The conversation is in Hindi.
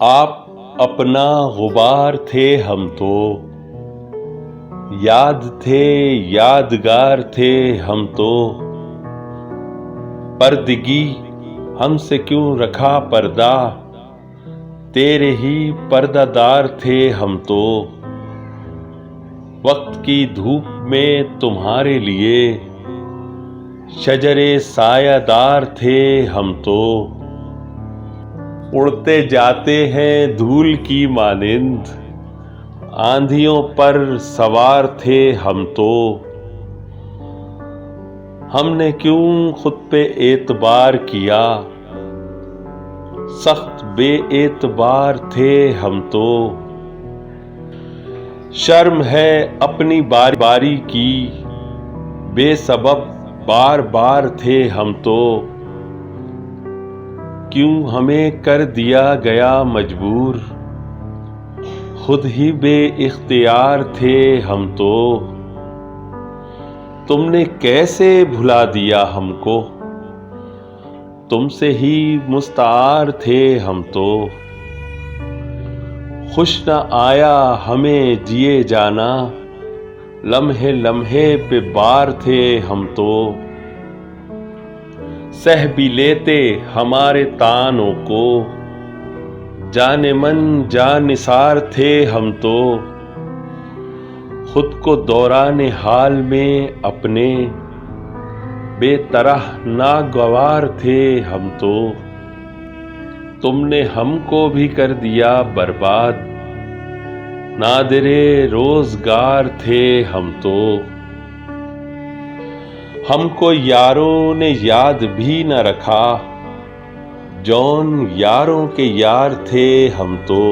आप अपना गुबार थे हम तो, याद थे यादगार थे हम तो। पर्दगी हमसे क्यों रखा पर्दा, तेरे ही पर्दादार थे हम तो। वक्त की धूप में तुम्हारे लिए शजरे सायादार थे हम तो। उड़ते जाते हैं धूल की मानिंद, आंधियों पर सवार थे हम तो। हमने क्यों खुद पे एतबार किया, सख्त बेएतबार थे हम तो। शर्म है अपनी बारी बारी की, बेसबब बार बार थे हम तो। क्यों हमें कर दिया गया मजबूर, खुद ही बेइख्तियार थे हम तो। तुमने कैसे भुला दिया हमको, तुमसे ही मुस्तार थे हम तो। खुश न आया हमें जिए जाना, लम्हे लम्हे पे बार थे हम तो। सह भी लेते हमारे तानों को, जाने मन जानिसार थे हम तो। खुद को दौराने हाल में अपने बेतरह नागवार थे हम तो। तुमने हमको भी कर दिया बर्बाद, नादिरे रोजगार थे हम तो। हमको यारों ने याद भी न रखा, जौन यारों के यार थे हम तो।